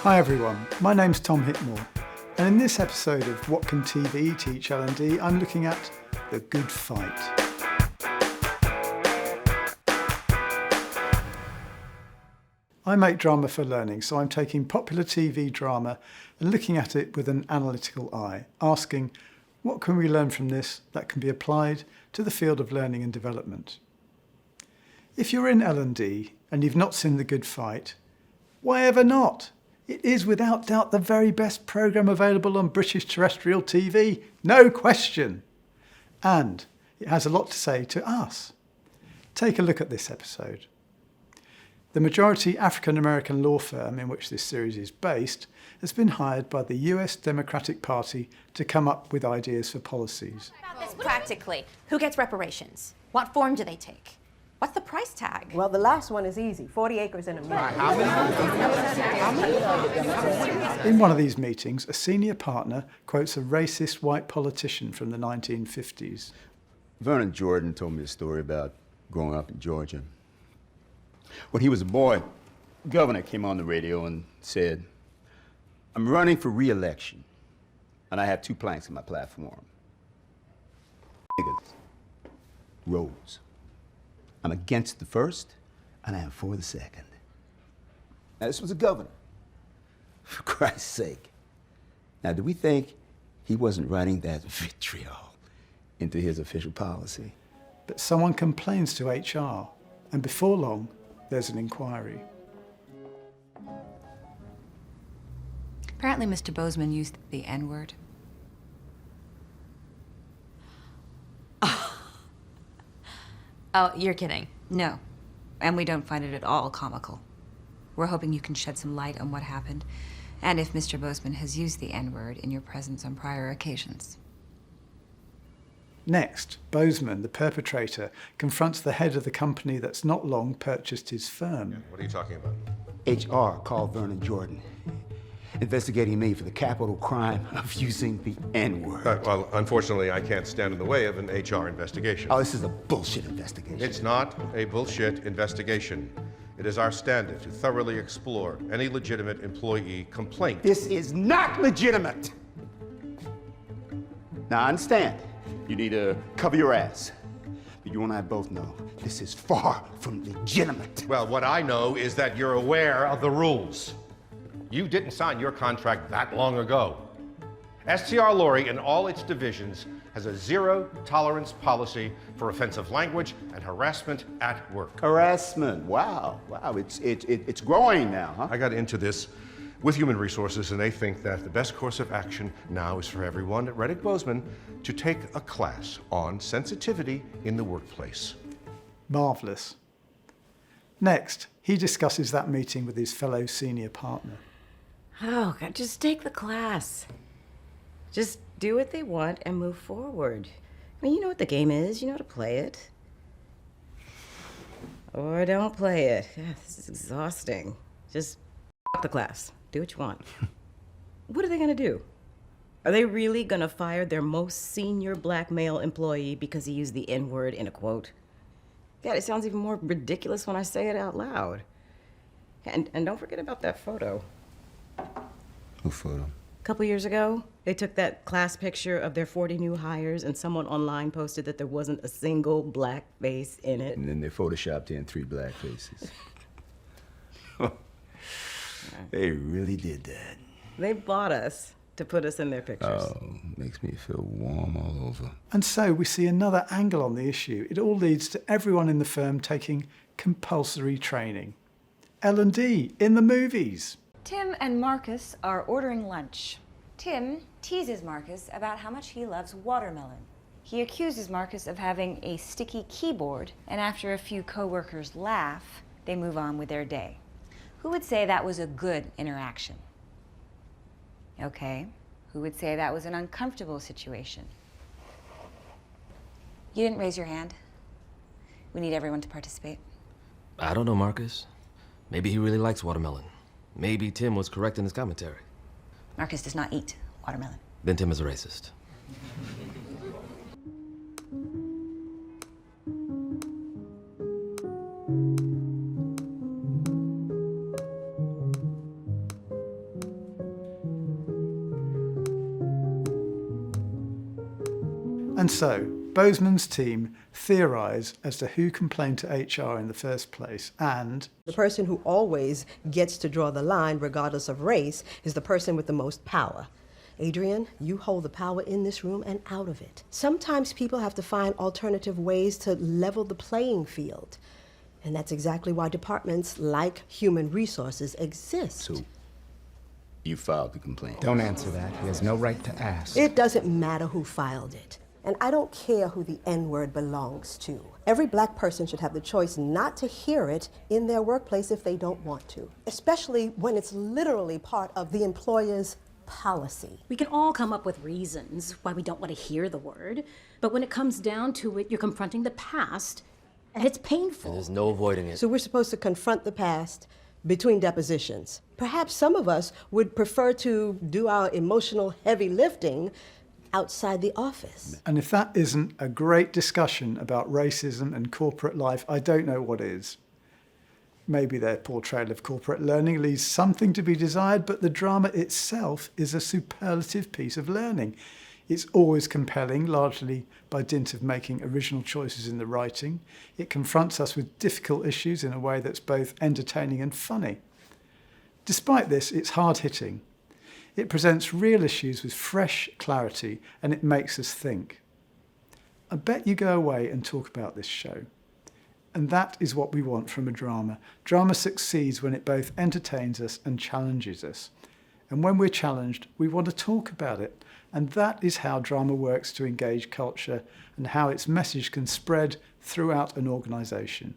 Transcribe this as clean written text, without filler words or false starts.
Hi everyone, my name's Tom Hickmore, and in this episode of What Can TV Teach L&D, I'm looking at The Good Fight. I make drama for learning, so I'm taking popular TV drama and looking at it with an analytical eye, asking, what can we learn from this that can be applied to the field of learning and development? If you're in L&D and you've not seen The Good Fight, why ever not? It is without doubt the very best programme available on British terrestrial TV, no question. And it has a lot to say to us. Take a look at this episode. The majority African-American law firm in which this series is based has been hired by the US Democratic Party to come up with ideas for policies. About this practically, who gets reparations? What form do they take? What's the price tag? Well, the last one is easy, 40 acres and a mule. In one of these meetings, a senior partner quotes a racist white politician from the 1950s. Vernon Jordan told me a story about growing up in Georgia. When he was a boy, the governor came on the radio and said, "I'm running for re-election, and I have two planks in my platform. Niggas, roads. I'm against the first, and I am for the second." Now, this was a governor, for Christ's sake. Now, do we think he wasn't writing that vitriol into his official policy? But someone complains to HR, and before long, there's an inquiry. Apparently, Mr. Bozeman used the N-word. Oh, you're kidding. No, and we don't find it at all comical. We're hoping you can shed some light on what happened, and if Mr. Bozeman has used the N-word in your presence on prior occasions. Next, Bozeman, the perpetrator, confronts the head of the company that's not long purchased his firm. What are you talking about? HR called Vernon Jordan, investigating me for the capital crime of using the N-word. Well, unfortunately, I can't stand in the way of an HR investigation. Oh, this is a bullshit investigation. It's not a bullshit investigation. It is our standard to thoroughly explore any legitimate employee complaint. This is not legitimate. Now, I understand. You need to cover your ass. But you and I both know this is far from legitimate. Well, what I know is that you're aware of the rules. You didn't sign your contract that long ago. STR Laurie and all its divisions has a zero-tolerance policy for offensive language and harassment at work. Harassment, wow, it's growing now, huh? I got into this with Human Resources, and they think that the best course of action now is for everyone at Reddick Bozeman to take a class on sensitivity in the workplace. Marvellous. Next, he discusses that meeting with his fellow senior partner. Oh, God, just take the class. Just do what they want and move forward. I mean, you know what the game is. You know how to play it. Or don't play it. God, this is exhausting. Just the class. Do what you want. What are they gonna do? Are they really gonna fire their most senior black male employee because he used the N-word in a quote? God, it sounds even more ridiculous when I say it out loud. And don't forget about that photo. What photo? A couple years ago, they took that class picture of their 40 new hires, and someone online posted that there wasn't a single black face in it. And then they photoshopped in 3 black faces. They really did that. They bought us to put us in their pictures. Oh, makes me feel warm all over. And so we see another angle on the issue. It all leads to everyone in the firm taking compulsory training. L&D in the movies. Tim and Marcus are ordering lunch. Tim teases Marcus about how much he loves watermelon. He accuses Marcus of having a sticky keyboard, and after a few coworkers laugh, they move on with their day. Who would say that was a good interaction? Okay, who would say that was an uncomfortable situation? You didn't raise your hand. We need everyone to participate. I don't know, Marcus. Maybe he really likes watermelon. Maybe Tim was correct in his commentary. Marcus does not eat watermelon. Then Tim is a racist. And so, Boseman's team theorise as to who complained to HR in the first place, and The person who always gets to draw the line, regardless of race, is the person with the most power. Adrian, you hold the power in this room and out of it. Sometimes people have to find alternative ways to level the playing field. And that's exactly why departments like Human Resources exist. So, you filed the complaint. Don't answer that. He has no right to ask. It doesn't matter who filed it. And I don't care who the N-word belongs to. Every black person should have the choice not to hear it in their workplace if they don't want to, especially when it's literally part of the employer's policy. We can all come up with reasons why we don't want to hear the word, but when it comes down to it, you're confronting the past, and it's painful. There's no avoiding it. So we're supposed to confront the past between depositions. Perhaps some of us would prefer to do our emotional heavy lifting outside the office. And if that isn't a great discussion about racism and corporate life, I don't know what is. Maybe their portrayal of corporate learning leaves something to be desired, but the drama itself is a superlative piece of learning. It's always compelling, largely by dint of making original choices in the writing. It confronts us with difficult issues in a way that's both entertaining and funny. Despite this, it's hard-hitting. It presents real issues with fresh clarity, and it makes us think. I bet you go away and talk about this show. And that is what we want from a drama. Drama succeeds when it both entertains us and challenges us. And when we're challenged, we want to talk about it. And that is how drama works to engage culture and how its message can spread throughout an organisation.